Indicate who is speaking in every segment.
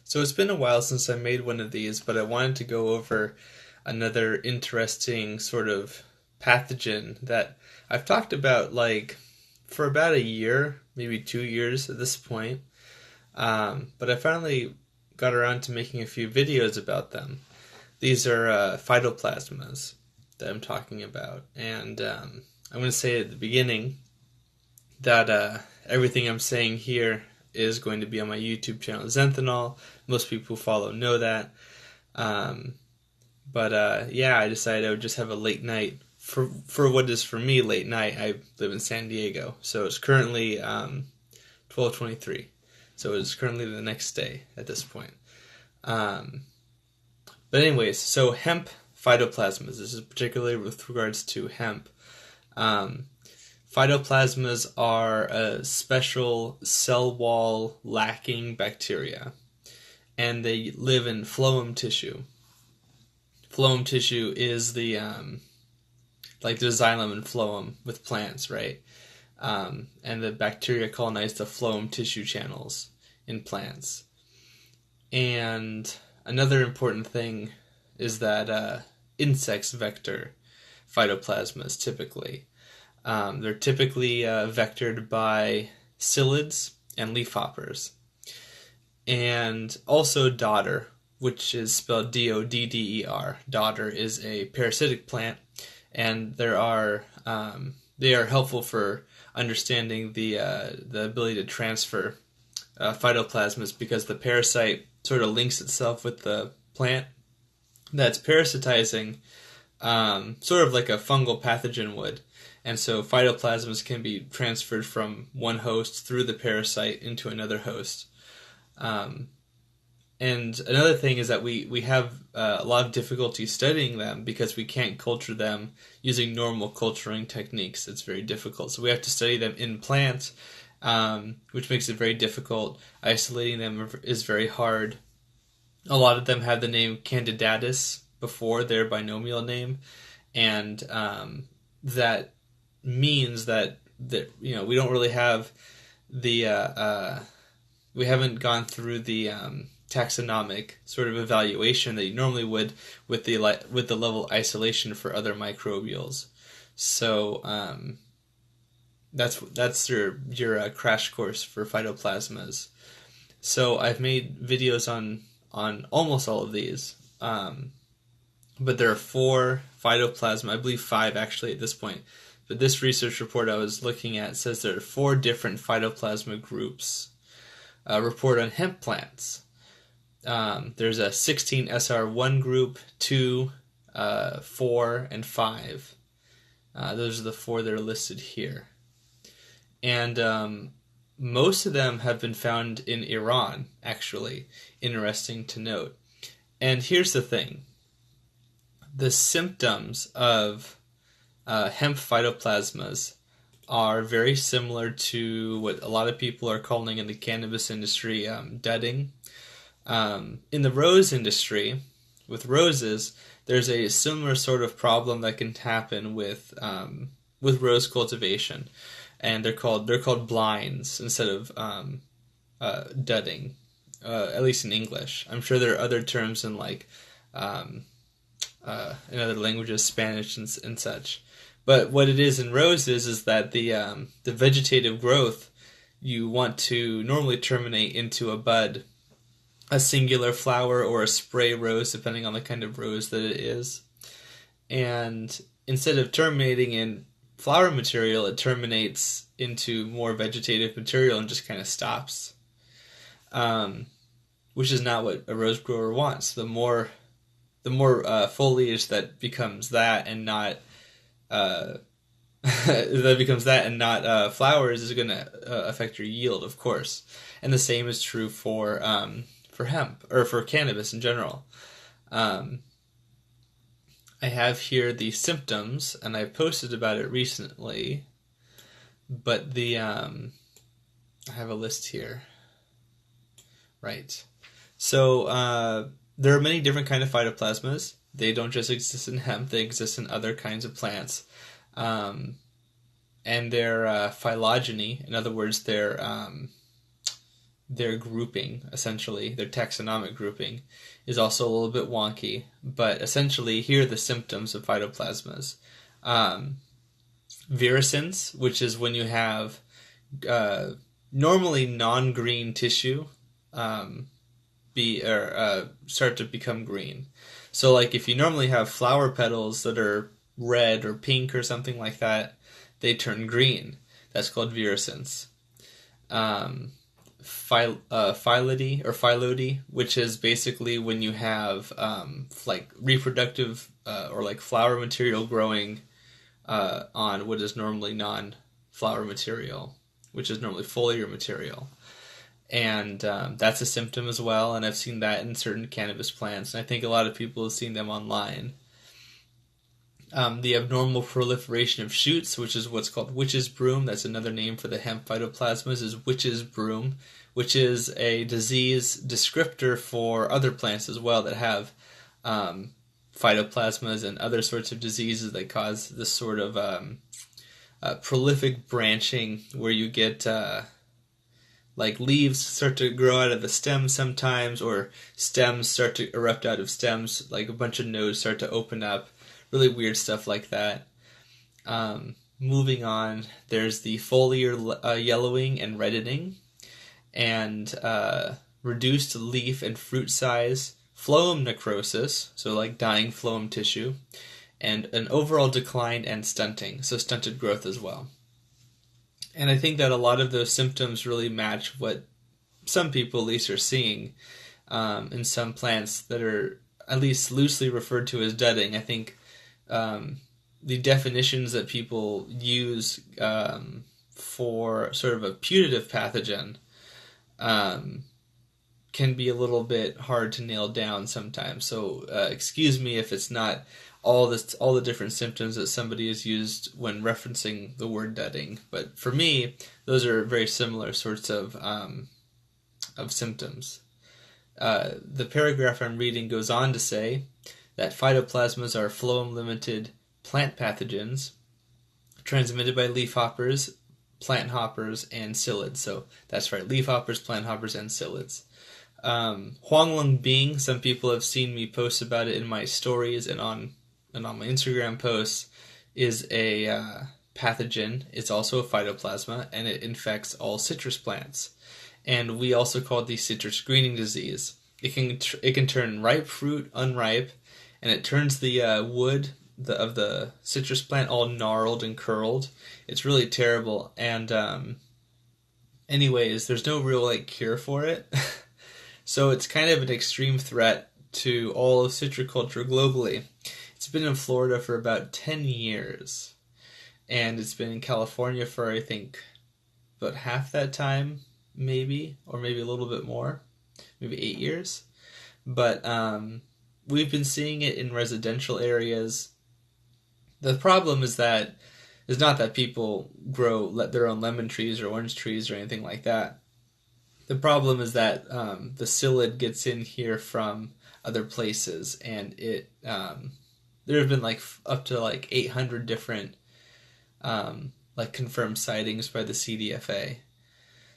Speaker 1: So it's been a while since I made one of these, but I wanted to go over another interesting sort of pathogen that I've talked about for about a year, maybe 2 years at this point. But I finally got around to making a few videos about them. These are phytoplasmas that I'm talking about, and I'm going to say at the beginning that everything I'm saying here is going to be on my YouTube channel, Zenthanol. Most people who follow know that. Yeah, I decided I would just have a late night for what is for me late night. I live in San Diego, so it's currently 12:23. So it's currently the next day at this point. But anyways, so hemp phytoplasmas. This is particularly with regards to hemp. Phytoplasmas are a special cell wall lacking bacteria, and they live in phloem tissue. Phloem tissue is the like there's xylem and phloem with plants, right? And the bacteria colonize the phloem tissue channels in plants. And another important thing is that insects vector phytoplasmas typically. They're typically vectored by psyllids and leafhoppers. And also dodder, which is spelled D-O-D-D-E-R. Dodder is a parasitic plant, and they are helpful for understanding the ability to transfer phytoplasmas, because the parasite sort of links itself with the plant that's parasitizing, sort of like a fungal pathogen would. And so phytoplasmas can be transferred from one host through the parasite into another host. And another thing is that we have a lot of difficulty studying them because we can't culture them using normal culturing techniques. It's very difficult. So we have to study them in plants, which makes it very difficult. Isolating them is very hard. A lot of them have the name Candidatus before their binomial name, and that means that we don't really have the we haven't gone through the taxonomic sort of evaluation that you normally would with the level isolation for other microbials. So that's your crash course for phytoplasmas. So I've made videos on almost all of these, but there are 4 phytoplasma, I believe 5 actually at this point. But this research report I was looking at says there are 4 different phytoplasma groups report on hemp plants. There's a 16SR1 group, 2, 4, and 5. Those are the 4 that are listed here. And most of them have been found in Iran, actually. Interesting to note. And here's the thing. The symptoms of hemp phytoplasmas are very similar to what a lot of people are calling in the cannabis industry dudding. In the rose industry, with roses, there's a similar sort of problem that can happen with rose cultivation, and they're called blinds instead of dudding, at least in English. I'm sure there are other terms in in other languages, Spanish and such. But what it is in roses is that the vegetative growth you want to normally terminate into a bud, a singular flower, or a spray rose, depending on the kind of rose that it is. And instead of terminating in flower material, it terminates into more vegetative material and just kind of stops, which is not what a rose grower wants. The more foliage that becomes that and not flowers is going to affect your yield, of course. And the same is true for hemp, or for cannabis in general. I have here the symptoms, and I posted about it recently, but I have a list here. Right. So there are many different kinds of phytoplasmas. They don't just exist in hemp, they exist in other kinds of plants. And their phylogeny, in other words, their their grouping, essentially, their taxonomic grouping, is also a little bit wonky. But essentially, here are the symptoms of phytoplasmas. Virescence, which is when you have normally non-green tissue start to become green. So, like, if you normally have flower petals that are red or pink or something like that, they turn green. That's called virescence. Phyllody, which is basically when you have like reproductive or like flower material growing on what is normally non-flower material, which is normally foliar material. And that's a symptom as well, and I've seen that in certain cannabis plants, and I think a lot of people have seen them online. The abnormal proliferation of shoots, which is what's called witch's broom, that's another name for the hemp phytoplasmas, is witch's broom, which is a disease descriptor for other plants as well that have phytoplasmas and other sorts of diseases that cause this sort of prolific branching where you get like leaves start to grow out of the stems sometimes, or stems start to erupt out of stems, like a bunch of nodes start to open up, really weird stuff like that. Moving on, there's the foliar yellowing and reddening, and reduced leaf and fruit size, phloem necrosis, so like dying phloem tissue, and an overall decline and stunting, so stunted growth as well. And I think that a lot of those symptoms really match what some people at least are seeing in some plants that are at least loosely referred to as deading. I think the definitions that people use for sort of a putative pathogen can be a little bit hard to nail down sometimes. So excuse me if it's not all the different symptoms that somebody has used when referencing the word deading. But for me, those are very similar sorts of symptoms. The paragraph I'm reading goes on to say that phytoplasmas are phloem-limited plant pathogens transmitted by leafhoppers, plant hoppers, and psyllids. So that's right, leafhoppers, plant hoppers, and psyllids. Huanglong Bing, some people have seen me post about it in my stories and on my Instagram posts, is a pathogen. It's also a phytoplasma, and it infects all citrus plants. And we also call it the citrus greening disease. It can turn ripe fruit unripe, and it turns the wood of the citrus plant all gnarled and curled. It's really terrible. And anyways, there's no real cure for it. So it's kind of an extreme threat to all of citriculture globally. It's been in Florida for about 10 years, and it's been in California for, I think, about half that time, maybe, or maybe a little bit more, maybe 8 years. But we've been seeing it in residential areas. The problem is not that people grow their own lemon trees or orange trees or anything like that. The problem is that the psyllid gets in here from other places, and it there have been up to 800 different confirmed sightings by the CDFA.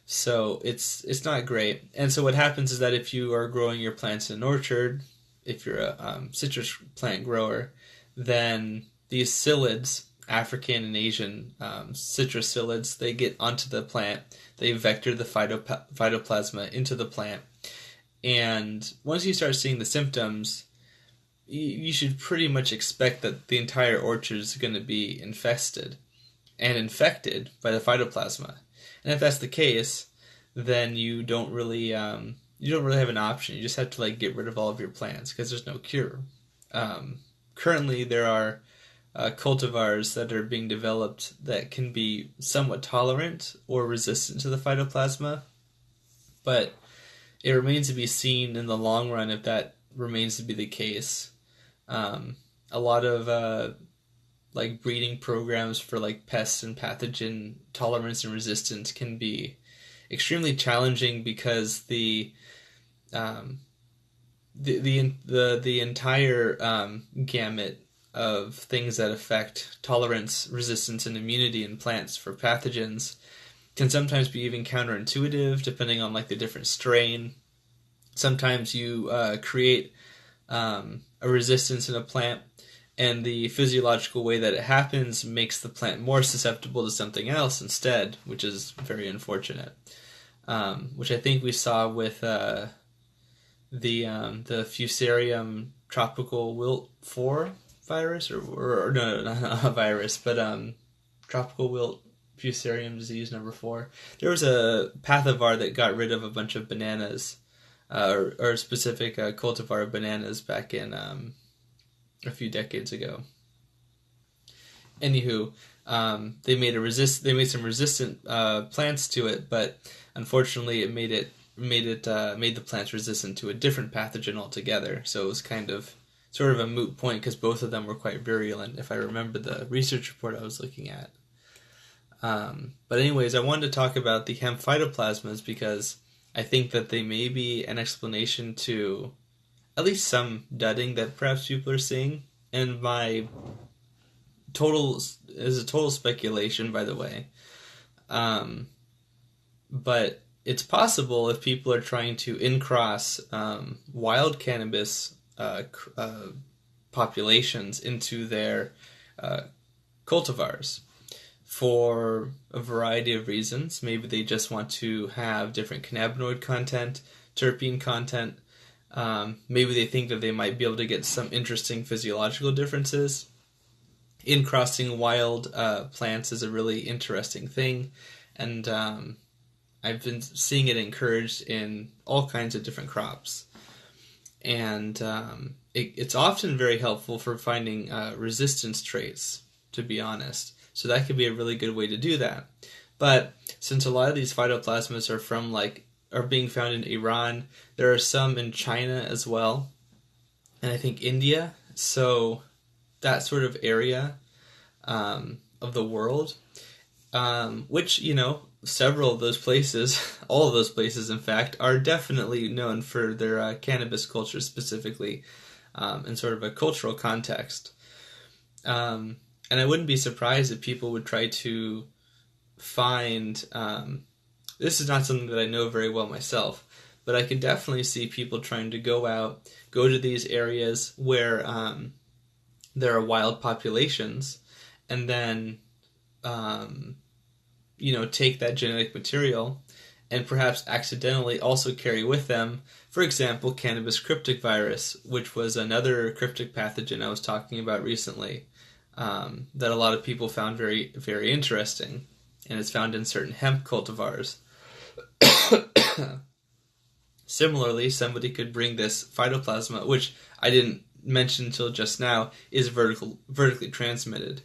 Speaker 1: So it's not great. And so what happens is that if you are growing your plants in an orchard, if you're a citrus plant grower, then these psyllids, African and Asian citrus psyllids, they get onto the plant. They vector the phytoplasma into the plant. And once you start seeing the symptoms, you should pretty much expect that the entire orchard is going to be infested and infected by the phytoplasma. And if that's the case, then you don't really have an option. You just have to get rid of all of your plants because there's no cure. Currently, there are cultivars that are being developed that can be somewhat tolerant or resistant to the phytoplasma, but it remains to be seen in the long run if that remains to be the case. A lot of breeding programs for pests and pathogen tolerance and resistance can be extremely challenging because the entire gamut of things that affect tolerance, resistance, and immunity in plants for pathogens can sometimes be even counterintuitive depending on like the different strain. Sometimes you create a resistance in a plant, and the physiological way that it happens makes the plant more susceptible to something else instead, which is very unfortunate. Which I think we saw with the Fusarium tropical wilt 4 virus, or no, not a virus, but tropical wilt Fusarium disease number 4. There was a pathovar that got rid of a bunch of bananas, or a specific cultivar of bananas back in a few decades ago. Anywho, they made some resistant plants to it, but unfortunately, it made the plants resistant to a different pathogen altogether. So it was kind of sort of a moot point because both of them were quite virulent, if I remember the research report I was looking at. But anyways, I wanted to talk about the hemp phytoplasmas because I think that they may be an explanation to at least some dudding that perhaps people are seeing. And my is a total speculation, by the way. But it's possible if people are trying to incross wild cannabis populations into their cultivars for a variety of reasons. Maybe they just want to have different cannabinoid content, terpene content. Maybe they think that they might be able to get some interesting physiological differences. In crossing wild plants is a really interesting thing, and I've been seeing it encouraged in all kinds of different crops. And it's often very helpful for finding resistance traits, to be honest. So that could be a really good way to do that. But since a lot of these phytoplasmas are being found in Iran, there are some in China as well, and I think India. So that sort of area of the world, which, several of those places, all of those places, in fact, are definitely known for their cannabis culture specifically, in sort of a cultural context. And I wouldn't be surprised if people would try to find, this is not something that I know very well myself, but I can definitely see people trying to go to these areas where there are wild populations, and then take that genetic material and perhaps accidentally also carry with them, for example, cannabis cryptic virus, which was another cryptic pathogen I was talking about recently, that a lot of people found very, very interesting, and it's found in certain hemp cultivars. Similarly, somebody could bring this phytoplasma, which I didn't mention until just now, is vertically transmitted.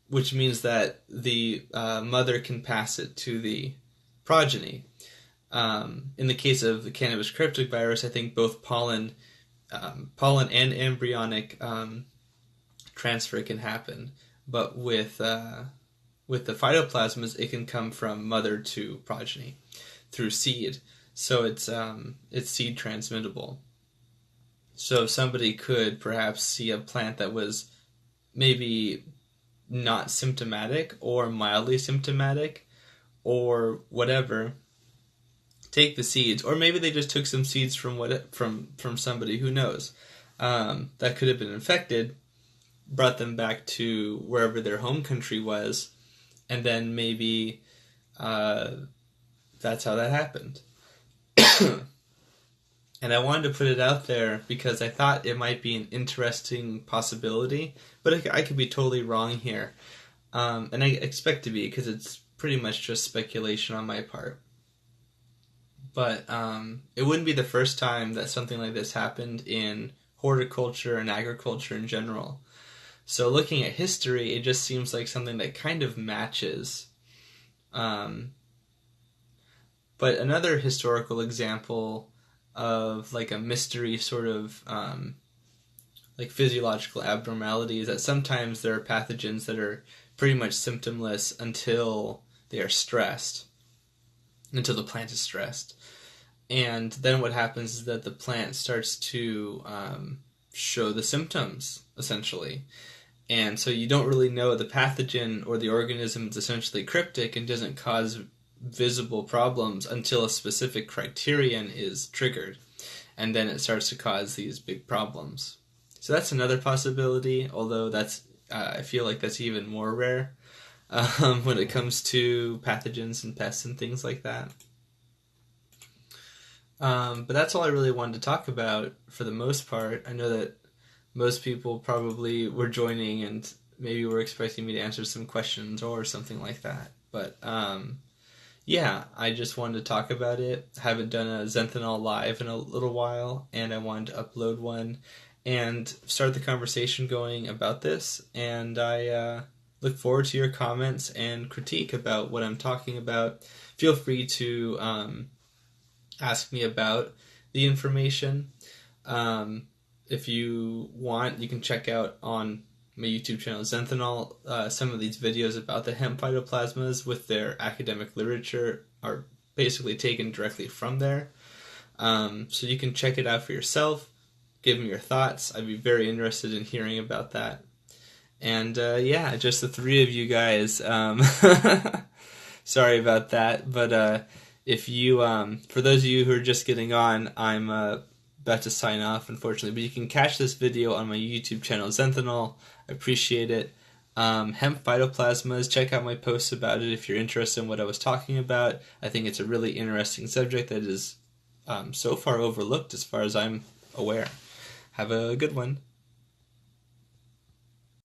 Speaker 1: Which means that the mother can pass it to the progeny. In the case of the cannabis cryptic virus, I think both pollen and embryonic transfer can happen. But with the phytoplasmas, it can come from mother to progeny through seed. So it's seed transmittable. So somebody could perhaps see a plant that was maybe not symptomatic or mildly symptomatic or whatever, take the seeds, or maybe they just took some seeds from somebody, who knows, that could have been infected, brought them back to wherever their home country was, and then maybe that's how that happened. And I wanted to put it out there because I thought it might be an interesting possibility, but I could be totally wrong here. And I expect to be, because it's pretty much just speculation on my part. But it wouldn't be the first time that something like this happened in horticulture and agriculture in general. So looking at history, it just seems like something that kind of matches. But another historical example of like a mystery sort of like physiological abnormality is that sometimes there are pathogens that are pretty much symptomless until they are stressed, until the plant is stressed. And then what happens is that the plant starts to show the symptoms, essentially. And so you don't really know the pathogen or the organism is essentially cryptic and doesn't cause visible problems until a specific criterion is triggered. And then it starts to cause these big problems. So that's another possibility, although that's I feel like that's even more rare when it comes to pathogens and pests and things like that. But that's all I really wanted to talk about for the most part. I know that most people probably were joining and maybe were expecting me to answer some questions or something like that. But yeah, I just wanted to talk about it. I haven't done a Zenthanol live in a little while, and I wanted to upload one and start the conversation going about this. And I look forward to your comments and critique about what I'm talking about. Feel free to ask me about the information. If you want, you can check out on my YouTube channel, Zenthanol, some of these videos about the hemp phytoplasmas with their academic literature are basically taken directly from there. So you can check it out for yourself, give me your thoughts. I'd be very interested in hearing about that. And yeah, just the three of you guys. Sorry about that, but if you, for those of you who are just getting on, I'm about to sign off, unfortunately, but you can catch this video on my YouTube channel, Zenthanol. I appreciate it. Hemp phytoplasmas, check out my posts about it if you're interested in what I was talking about. I think it's a really interesting subject that is so far overlooked as far as I'm aware. Have a good one.